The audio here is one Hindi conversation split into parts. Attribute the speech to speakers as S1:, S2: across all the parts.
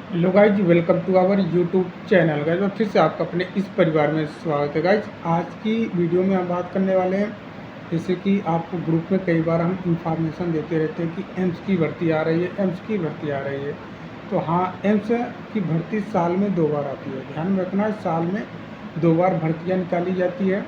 S1: Hello guys, welcome to our YouTube channel. Guys और फिर से आपका अपने इस परिवार में स्वागत है। गाइज आज की वीडियो में हम बात करने वाले हैं, जैसे कि आपको ग्रुप में कई बार हम इंफॉर्मेशन देते रहते हैं कि एम्स की भर्ती आ रही है, एम्स की भर्ती आ रही है। तो हाँ, एम्स की भर्ती साल में 2 बार आती है। ध्यान में रखना है, साल में 2 बार भर्तियाँ निकाली जाती है।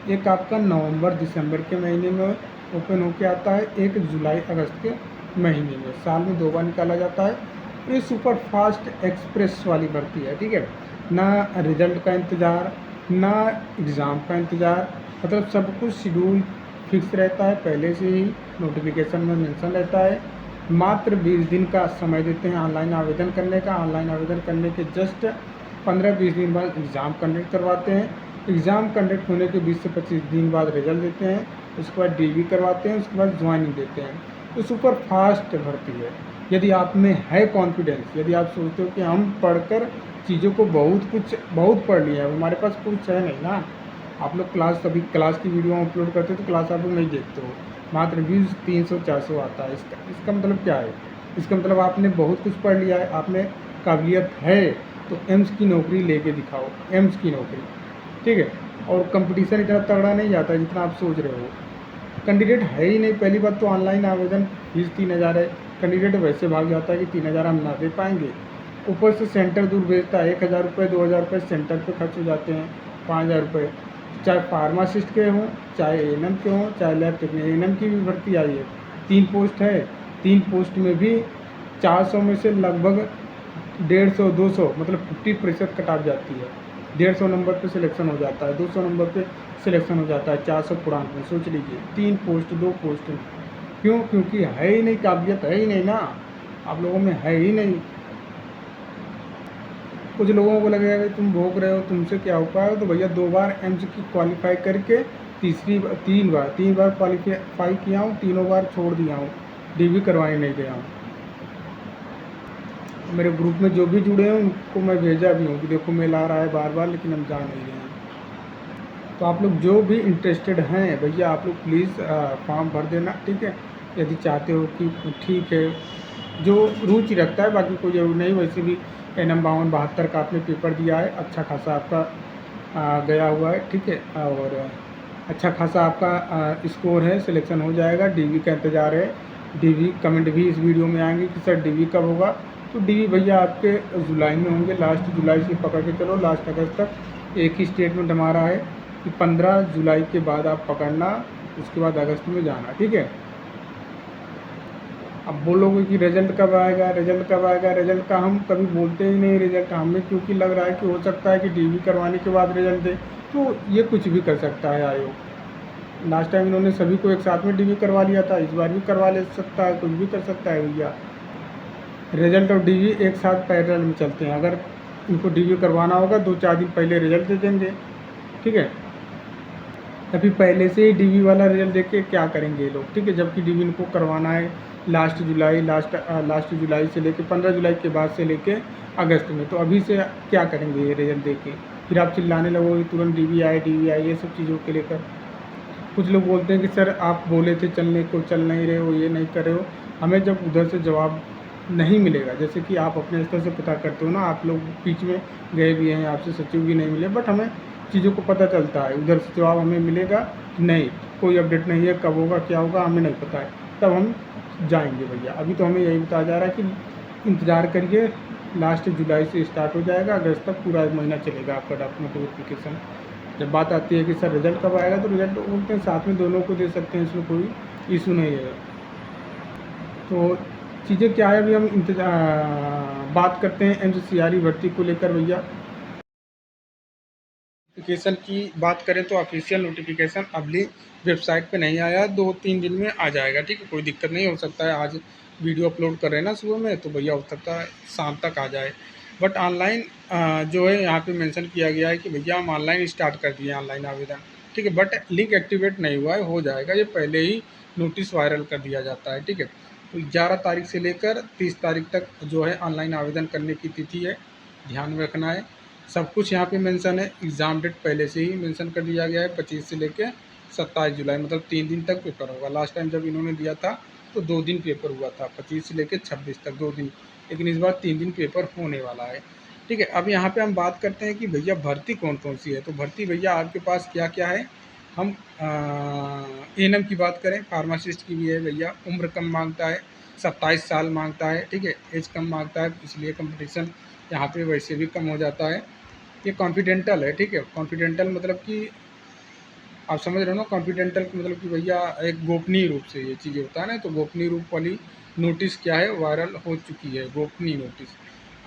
S1: एक आपका नवंबर दिसंबर के महीने में ओपन होके आता है, एक जुलाई अगस्त के महीने में। साल में 2 बार निकाला जाता है। ये सुपर फास्ट एक्सप्रेस वाली भर्ती है, ठीक है। ना रिजल्ट का इंतज़ार, ना एग्ज़ाम का इंतज़ार, मतलब सब कुछ शेड्यूल फिक्स रहता है, पहले से ही नोटिफिकेशन में मेंशन रहता है। मात्र 20 दिन का समय देते हैं ऑनलाइन आवेदन करने का। ऑनलाइन आवेदन करने के जस्ट 15-20 दिन बाद एग्ज़ाम कंडक्ट करवाते हैं। एग्ज़ाम कंडक्ट होने के 20 से 25 दिन बाद रिजल्ट देते हैं। उसके बाद डीवी करवाते हैं, उसके बाद ज्वाइनिंग देते हैं। तो सुपर फास्ट भर्ती है। यदि आप में है कॉन्फिडेंस, यदि आप सोचते हो कि हम पढ़कर चीज़ों को बहुत पढ़ लिया है, हमारे पास कुछ है नहीं ना। आप लोग अभी क्लास की वीडियो अपलोड करते हो तो क्लास आप लोग नहीं देखते हो, मात्र व्यूज़ 300-400 आता है। इसका मतलब क्या है? इसका मतलब आपने बहुत कुछ पढ़ लिया है, आप में काबिलियत है, तो एम्स की नौकरी लेके दिखाओ, एम्स की नौकरी, ठीक है। और कंपटीशन इतना तगड़ा नहीं जाता है जितना आप सोच रहे हो। कैंडिडेट है ही नहीं। पहली बात तो ऑनलाइन आवेदन फीस 3,000 है। कैंडिडेट वैसे भाग जाता है कि 3,000 हम ना दे पाएंगे। ऊपर से सेंटर दूर भेजता है, 1,000 रुपये 2,000 रुपये सेंटर पे खर्च हो जाते हैं, 5,000 रुपये। चाहे फार्मासिस्ट के हों, चाहे एएनएम के हों, चाहे लैब टेक्नीशियन। एएनएम की भी भर्ती आई है, 3 पोस्ट है। 3 पोस्ट में भी 400 में से लगभग 150-200, मतलब 50% कट ऑफ जाती है। 150 नंबर पे सिलेक्शन हो जाता है, 200 नंबर पे सिलेक्शन हो जाता है, 400 पुरान में। सोच लीजिए, 3 पोस्ट 2 पोस्ट। क्यों? क्योंकि है ही नहीं, काबिलियत है ही नहीं ना, आप लोगों में है ही नहीं। कुछ लोगों को लगेगा कि तुम भोग रहे हो, तुमसे क्या हो पाएगा। तो भैया 2 बार एम्स की क्वालिफाई करके तीन बार क्वालिफाई किया हूँ, तीनों बार छोड़ दिया हूँ, डीवी करवाने नहीं गया हूँ। मेरे ग्रुप में जो भी जुड़े हैं उनको मैं भेजा भी हूँ कि देखो मेल आ रहा है बार बार, लेकिन हम जा नहीं रहे हैं। तो आप लोग जो भी इंटरेस्टेड हैं भैया, आप लोग प्लीज़ फॉर्म भर देना, ठीक है। यदि चाहते हो कि ठीक है, जो रुचि रखता है, बाकी कोई जरूरी नहीं। वैसे भी NM 52-72 का आपने पेपर दिया है, अच्छा खासा आपका गया हुआ है, ठीक है। और अच्छा खासा आपका स्कोर है, सिलेक्शन हो जाएगा। डीवी का इंतज़ार है। डीवी कमेंट भी इस वीडियो में आएंगे कि सर डीवी कब होगा। तो डीवी भैया आपके जुलाई में होंगे, लास्ट जुलाई से पकड़ के चलो लास्ट अगस्त तक। एक ही स्टेटमेंट हमारा है कि 15 जुलाई के बाद आप पकड़ना, उसके बाद अगस्त में जाना, ठीक है। अब बोलोगे कि रिजल्ट कब आएगा, रिजल्ट कब आएगा। रिजल्ट का हम कभी बोलते ही नहीं रिजल्ट, हमें क्योंकि लग रहा है कि हो सकता है कि डीवी करवाने के बाद रिजल्ट दे। तो ये कुछ भी कर सकता है आयोग। लास्ट टाइम इन्होंने सभी को एक साथ में डीवी करवा लिया था, इस बार भी करवा ले सकता है, कुछ भी कर सकता है भैया। रिजल्ट और डीवी एक साथ पैरेलल में चलते हैं। अगर इनको डीवी करवाना होगा 2-4 दिन पहले रिजल्ट दे देंगे, ठीक है। अभी पहले से ही डीवी वाला रिजल्ट देख के क्या करेंगे ये लोग, ठीक है। जबकि डीवी इनको करवाना है लास्ट जुलाई से लेके 15 जुलाई के बाद से लेके अगस्त में। तो अभी से क्या करेंगे ये रिजल्ट देख के? फिर आप चिल्लाने लगोगे तुरंत डीवी आए, ये सब चीज़ों के लेकर। कुछ लोग बोलते हैं कि सर आप बोले थे चलने को, चल नहीं रहे हो, ये नहीं कर रहे हो। हमें जब उधर से जवाब नहीं मिलेगा, जैसे कि आप अपने स्तर से पता करते हो ना, आप लोग बीच में गए भी हैं, आपसे सचिव भी नहीं मिले, बट हमें चीज़ों को पता चलता है। उधर से जवाब हमें मिलेगा कि नहीं, कोई अपडेट नहीं है, कब होगा क्या होगा हमें नहीं पता है, तब हम जाएंगे भैया। अभी तो हमें यही बताया जा रहा है कि इंतज़ार करिए, लास्ट जुलाई से स्टार्ट हो जाएगा, अगस्त तक पूरा 1 महीना चलेगा आपका डॉक्यूमेंट वेरिफिकेशन। जब बात आती है कि सर रिज़ल्ट कब आएगा, तो रिज़ल्ट बोलते हैं साथ में दोनों को दे सकते हैं, इसमें कोई इशू नहीं है। तो चीज़ें क्या है, अभी हम बात करते हैं MCRE भर्ती को लेकर भैया। नोटिफिकेशन की बात करें तो ऑफिशियल नोटिफिकेशन अभी वेबसाइट पे नहीं आया, 2-3 दिन में आ जाएगा, ठीक है। कोई दिक्कत नहीं, हो सकता है आज वीडियो अपलोड कर रहे हैं ना सुबह में, तो भैया हो सकता है शाम तक आ जाए। बट ऑनलाइन जो है यहाँ पे मेंशन किया गया है कि भैया हम ऑनलाइन स्टार्ट कर दिए ऑनलाइन आवेदन, ठीक है। बट लिंक एक्टिवेट नहीं हुआ है, हो जाएगा। ये पहले ही नोटिस वायरल कर दिया जाता है, ठीक है। तो 11 तारीख से लेकर 30 तारीख तक जो है ऑनलाइन आवेदन करने की तिथि है, ध्यान में रखना है। सब कुछ यहाँ पे मेंशन है। एग्ज़ाम डेट पहले से ही मेंशन कर दिया गया है, 25 से लेके 27 जुलाई, मतलब 3 दिन तक पेपर होगा। लास्ट टाइम जब इन्होंने दिया था तो 2 दिन पेपर हुआ था, 25 से लेकर 26 तक 2 दिन। लेकिन इस बार 3 दिन पेपर होने वाला है। ठीक है, अब यहाँ पे हम बात करते हैं कि भैया भर्ती कौन कौन सी है। तो भर्ती भैया आपके पास क्या क्या है, हम एएनएम की बात करें, फार्मासिस्ट की भी है भैया। उम्र कम मांगता है, 27 साल मांगता है। ठीक है, एज कम मांगता है, इसलिए कंपटीशन यहाँ पे वैसे भी कम हो जाता है। ये कॉन्फिडेंटल है। ठीक है, कॉन्फिडेंटल मतलब कि आप समझ रहे हो ना, कॉन्फिडेंटल मतलब कि भैया एक गोपनीय रूप से ये चीज़ें होता है ना। तो गोपनीय रूप वाली नोटिस क्या है, वायरल हो चुकी है गोपनीय नोटिस।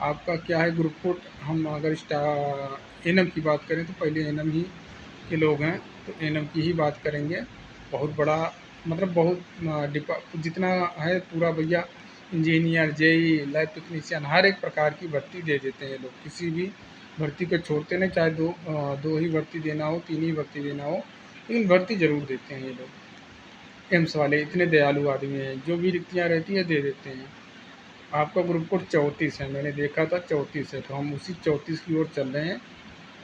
S1: आपका क्या है ग्रुप कोड, हम अगर एनएम की बात करें तो पहले एनएम ही के लोग हैं, तो एनएम की ही बात करेंगे। बहुत बड़ा मतलब बहुत जितना है पूरा भैया, इंजीनियर, जेई, लैब टेक्नीशियन, हर एक प्रकार की भर्ती दे देते हैं लोग। किसी भी भर्ती को छोड़ते नहीं, चाहे दो ही भर्ती देना हो, 3 ही भर्ती देना हो, लेकिन भर्ती ज़रूर देते हैं ये लोग। एम्स वाले इतने दयालु आदमी हैं, जो भी रिक्तियाँ रहती हैं दे देते हैं। आपका ग्रुप कोड 34 है, मैंने देखा था 34 है, तो हम उसी 34 की ओर चल रहे हैं।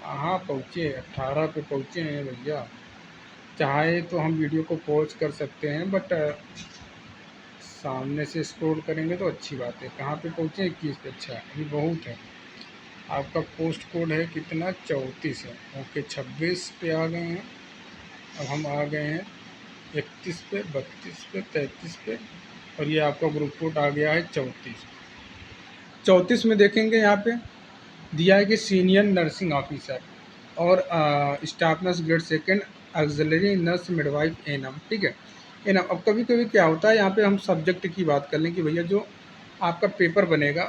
S1: कहाँ पहुँचे, 18 पे पहुँचे हैं भैया। चाहे तो हम वीडियो को पॉज कर सकते हैं, बट सामने से स्क्रॉल करेंगे तो अच्छी बात है। कहाँ पे पहुँचे, 21 पे। अच्छा, अभी बहुत है। आपका पोस्ट कोड है कितना, 34 है। ओके, 26 पे आ गए हैं। अब हम आ गए हैं 31 पे, 32 पे, 33 पे, और ये आपका ग्रुप कोड आ गया है 34। 34 में देखेंगे यहाँ पे दिया है कि सीनियर नर्सिंग ऑफिसर और staff nurse grade second, auxiliary nurse midwife ANM. ठीक है, एनएम। अब कभी कभी क्या होता है, यहाँ पे हम सब्जेक्ट की बात कर लें कि भैया जो आपका पेपर बनेगा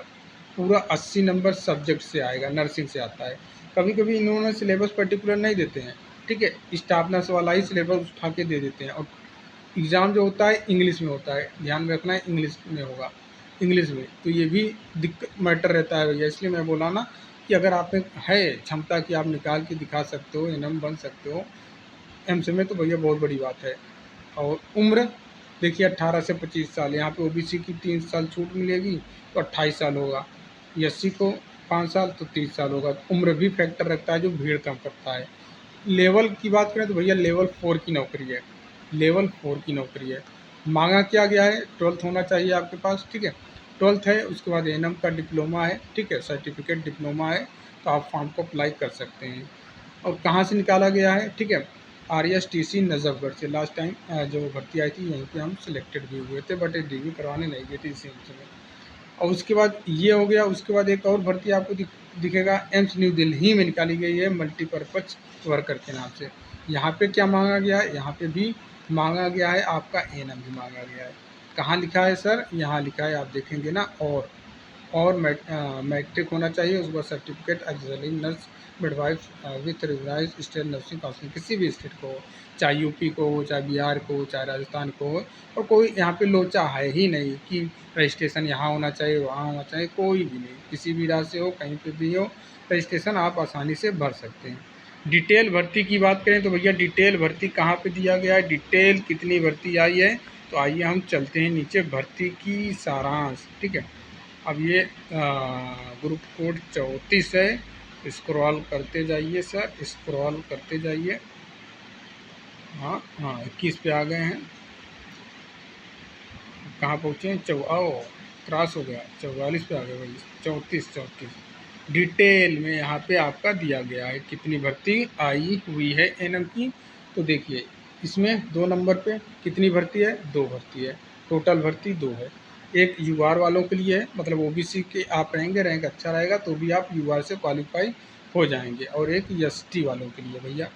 S1: पूरा 80 नंबर सब्जेक्ट से आएगा, नर्सिंग से आता है। कभी कभी इन्होंने सिलेबस पर्टिकुलर नहीं देते हैं। ठीक है, स्टाफ नर्स वाला ही सिलेबस उठा के दे देते हैं, और एग्ज़ाम जो होता है इंग्लिश में होता है। ध्यान में रखना है, इंग्लिश में होगा, इंग्लिश में। तो ये भी दिक्कत मैटर रहता है भैया। इसलिए मैं बोला ना कि अगर आप में है क्षमता कि आप निकाल के दिखा सकते हो, एनएम बन सकते हो एम्स में, तो भैया बहुत बड़ी बात है। और उम्र देखिए 18 से 25 साल, यहाँ पे ओबीसी की 3 साल छूट मिलेगी तो 28 साल होगा। एससी को 5 साल तो 30 साल होगा। उम्र भी फैक्टर रखता है, जो भीड़ कम करता है। लेवल की बात करें तो भैया लेवल 4 की नौकरी है, लेवल 4 की नौकरी है। मांगा क्या गया है, 12th होना चाहिए आपके पास। ठीक है, 12th है, उसके बाद एएनएम का डिप्लोमा है। ठीक है, सर्टिफिकेट डिप्लोमा है, तो आप फॉर्म को अप्लाई कर सकते हैं। और कहाँ से निकाला गया है, ठीक है, आरएसटीसी नजफगढ़ से। लास्ट टाइम जो भर्ती आई थी यहीं पे हम सिलेक्टेड भी हुए थे, बट डिग्री करवाने नहीं गए थे इसी एम्स में। और उसके बाद ये हो गया। उसके बाद एक और भर्ती आपको दिखेगा, एम्स न्यू दिल्ली में निकाली गई है, मल्टीपर्पज़ वर्कर के नाम से। यहाँ पे क्या मांगा गया है, यहाँ पे भी मांगा गया है आपका एएनएम भी मांगा गया है। कहाँ लिखा है सर, यहाँ लिखा है, आप देखेंगे ना, और मैट्रिक होना चाहिए। उसके बाद certificate auxiliary nurse midwife with recognise state nursing council, किसी भी स्टेट को हो, चाहे यूपी को हो, चाहे बिहार को हो, चाहे राजस्थान को हो। और कोई यहाँ पे लोचा है ही नहीं कि रजिस्ट्रेशन यहाँ होना चाहिए, वहाँ होना चाहिए, कोई भी नहीं। किसी भी राज्य से हो, कहीं पे भी हो, रजिस्ट्रेशन आप आसानी से भर सकते हैं। डिटेल भर्ती की बात करें तो भैया डिटेल भर्ती कहाँ पे दिया गया है, डिटेल कितनी भर्ती आई है। तो आइए हम चलते हैं नीचे, भर्ती की सारांश। ठीक है, अब ये ग्रुप कोड 34 है। स्क्रॉल करते जाइए सर, स्क्रॉल करते जाइए। हाँ हाँ, 21 पे आ गए हैं। कहाँ पहुँचे हैं, क्रॉस हो गया, 44 पे आ गए भाई। 34 डिटेल में यहाँ पे आपका दिया गया है कितनी भर्ती आई हुई है एनएम की। तो देखिए इसमें 2 नंबर पे कितनी भर्ती है, 2 भर्ती है। टोटल भर्ती 2 है। एक यूआर वालों के लिए है, मतलब ओबीसी के आप रहेंगे, रैंक अच्छा रहेगा तो भी आप यूआर से क्वालिफाई हो जाएंगे। और एक एसटी वालों के लिए भैया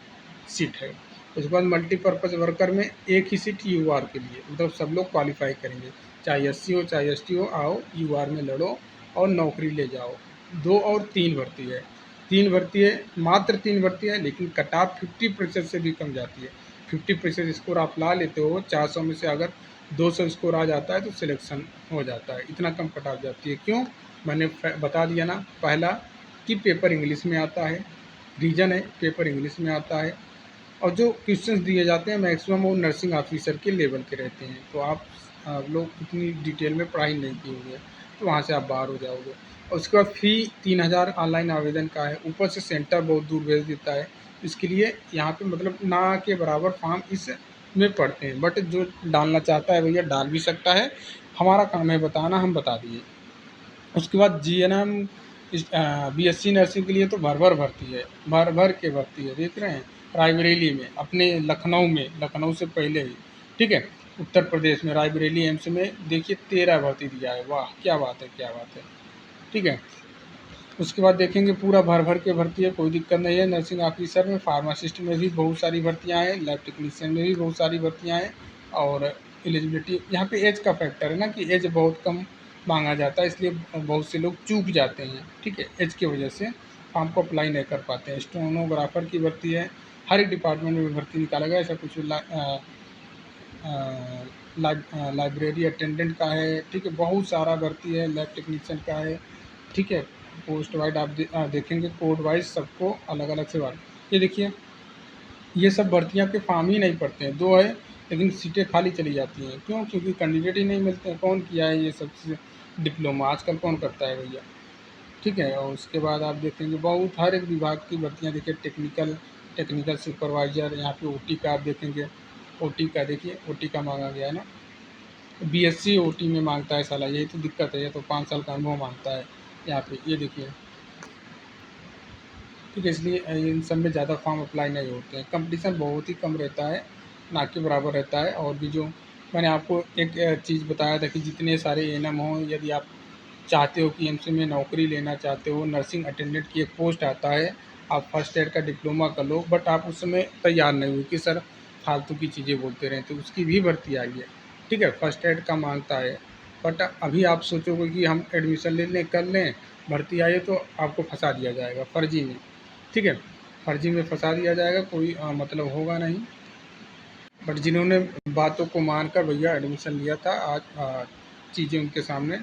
S1: सीट है। उसके बाद मल्टीपर्पज़ वर्कर में एक ही सीट यूआर के लिए, मतलब सब लोग क्वालिफाई करेंगे, चाहे एससी हो चाहे एसटी हो। आओ यूआर में लड़ो और नौकरी ले जाओ। 2 और 3 भर्ती है, 3 भर्ती है, मात्र 3 भर्ती है, लेकिन कट ऑफ 50% से भी कम जाती है। 50% स्कोर आप ला लेते हो, 400 में से अगर 200 स्कोर आ जाता है तो सिलेक्शन हो जाता है। इतना कम कट ऑफ जाती है। क्यों, मैंने बता दिया ना। पहला कि पेपर इंग्लिश में आता है, रीज़न है पेपर इंग्लिश में आता है। और जो क्वेश्चंस दिए जाते हैं मैक्सिमम वो नर्सिंग ऑफिसर के लेवल के रहते हैं। तो आप लोग इतनी डिटेल में पढ़ाई नहीं किए हुए, तो वहाँ से आप बाहर हो जाओगे। और उसके बाद फ़ी 3000 ऑनलाइन आवेदन का है। ऊपर से सेंटर बहुत दूर भेज देता है, इसके लिए यहाँ पे मतलब ना के बराबर फॉर्म इसमें पड़ते हैं। बट जो डालना चाहता है भैया डाल भी सकता है, हमारा काम है बताना, हम बता दिए। उसके बाद जीएनएम बीएससी नर्सिंग के लिए तो भर भर भर्ती है, भर भर के भर्ती है, देख रहे हैं। रायबरेली में, अपने लखनऊ में, लखनऊ से पहले ही, ठीक है। उत्तर प्रदेश में रायबरेली एम्स में देखिए 13 भर्ती दिया है, वाह क्या बात है, क्या बात है, ठीक है। उसके बाद देखेंगे पूरा भर भर के भर्ती है, कोई दिक्कत नहीं है। नर्सिंग ऑफिसर में, फार्मासिस्ट में भी बहुत सारी भर्तियाँ हैं, लैब टेक्नीशियन में भी बहुत सारी भर्तियाँ हैं। और एलिजिबिलिटी यहाँ पे एज का फैक्टर है ना, कि एज बहुत कम मांगा जाता है, इसलिए बहुत से लोग चूक जाते हैं, ठीक है। एज की वजह से फॉर्म को अप्लाई नहीं कर पाते हैं। स्टेनोग्राफर की भर्ती है, हर एक डिपार्टमेंट में भर्ती निकाला गया, ऐसा कुछ लाइब्रेरी अटेंडेंट का है, ठीक है। बहुत सारा भर्ती है, लैब टेक्नीशियन का है, ठीक है। पोस्ट वाइज आप देखेंगे, कोड वाइज सबको अलग अलग से बात। ये देखिए, ये सब भर्तियां के फॉर्म ही नहीं पड़ते हैं, दो है लेकिन सीटें खाली चली जाती हैं, क्यों? क्योंकि कैंडिडेट ही नहीं मिलते हैं। कौन किया है ये सब डिप्लोमा आजकल कौन करता है भैया, ठीक है। और उसके बाद आप देखेंगे बहुत हर एक विभाग की भर्तियाँ देखिए, टेक्निकल टेक्निकल सुपरवाइजर, यहाँ पे ओटी का आप देखेंगे, ओटी का देखिए, ओटी का मांगा गया है ना। बीएससी ओटी में मांगता है साला, यही तो दिक्कत है, ये तो 5 साल का अनुभव मांगता है यहाँ पे, ये देखिए, ठीक है। इसलिए इन सब में ज़्यादा फॉर्म अप्लाई नहीं होते हैं, कंपटीशन बहुत ही कम रहता है, ना के बराबर रहता है। और भी जो मैंने आपको एक चीज़ बताया था कि जितने सारे एएनएम हों, यदि आप चाहते हो कि एमसी में नौकरी लेना चाहते हो, नर्सिंग अटेंडेंट की एक पोस्ट आता है, आप फर्स्ट एड का डिप्लोमा कर लो, बट आप उस समय तैयार नहीं हुए कि सर फालतू की चीज़ें बोलते रहें, तो उसकी भी भर्ती आई है, ठीक है। फर्स्ट एड का मांगता है, बट अभी आप सोचोगे कि हम एडमिशन ले लें, कर लें, भर्ती आई है, तो आपको फंसा दिया जाएगा फर्जी में, ठीक है। फर्जी में फंसा दिया जाएगा, कोई मतलब होगा नहीं। बट जिन्होंने बातों को मानकर भैया एडमिशन लिया था, आज चीज़ें उनके सामने,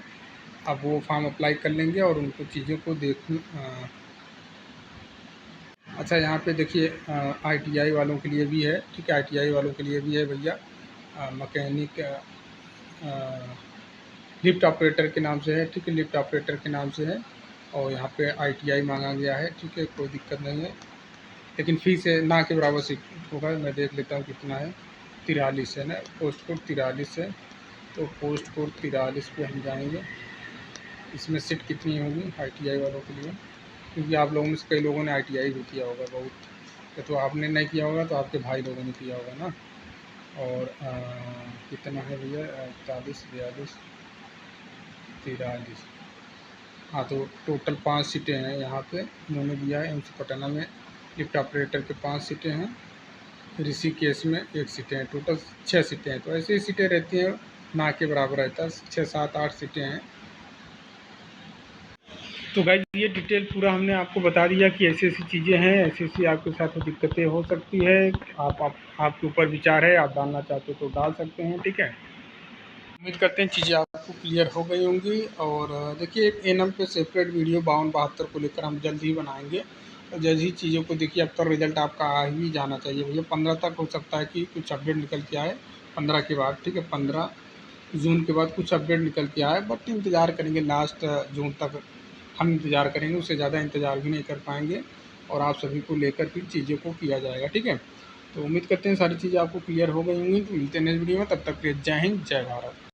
S1: अब वो फॉर्म अप्लाई कर लेंगे और उनको चीज़ों को अच्छा यहाँ पे देखिए, आईटीआई वालों के लिए भी है, ठीक है। आईटीआई वालों के लिए भी है भैया, मैकेनिक लिफ्ट ऑपरेटर के नाम से है, ठीक है। लिफ्ट ऑपरेटर के नाम से है, और यहाँ पे आईटीआई मांगा गया है, ठीक है, कोई दिक्कत नहीं है। लेकिन फीस है ना के बराबर सीट होगा, मैं देख लेता हूँ कितना है। 43 है ना, पोस्ट कोड 43 है, तो पोस्ट कोड 43 पे हम जाएंगे। इसमें सीट कितनी होगी आईटीआई वालों के लिए, क्योंकि आप लोगों में से कई लोगों ने आईटीआई भी किया होगा, बहुत, तो आपने नहीं किया होगा तो आपके भाई लोगों ने किया होगा ना। और कितना है भैया, 41, 42, 43, हाँ, तो टोटल 5 सीटें हैं यहाँ पे उन्होंने दिया है। एम्स पटना में लिफ्ट ऑपरेटर के 5 सीटें हैं, ऋषिकेश में 1 सीटें हैं, टोटल 6 सीटें हैं। तो ऐसे ही सीटें रहती हैं, ना के बराबर रहता है, 6, 7, 8 सीटें हैं। तो गाइस ये डिटेल पूरा हमने आपको बता दिया कि ऐसी ऐसी चीज़ें हैं, ऐसी ऐसी आपके साथ दिक्कतें हो सकती है। आपके ऊपर विचार है, आप डालना चाहते हो तो डाल सकते हैं, ठीक है। उम्मीद करते हैं चीज़ें आपको क्लियर हो गई होंगी। और देखिए, एक एनएम पे सेपरेट वीडियो 52-72 को लेकर हम जल्द ही बनाएंगे। और जल्द ही चीज़ों को देखिए, अब तो रिजल्ट आपका आ ही जाना चाहिए भैया। 15 तक हो सकता है कि कुछ अपडेट निकल के आए, 15 के बाद, ठीक है। 15 जून के बाद कुछ अपडेट निकल के आए, बट इंतज़ार करेंगे लास्ट जून तक, हम इंतज़ार करेंगे, उससे ज़्यादा इंतज़ार भी नहीं कर पाएंगे। और आप सभी को लेकर फिर चीज़ों को किया जाएगा, ठीक है। तो उम्मीद करते हैं सारी चीज़ें आपको क्लियर हो गई होंगी। तो मिलते हैं नेक्स्ट वीडियो में, तब तक के लिए जय हिंद, जय भारत।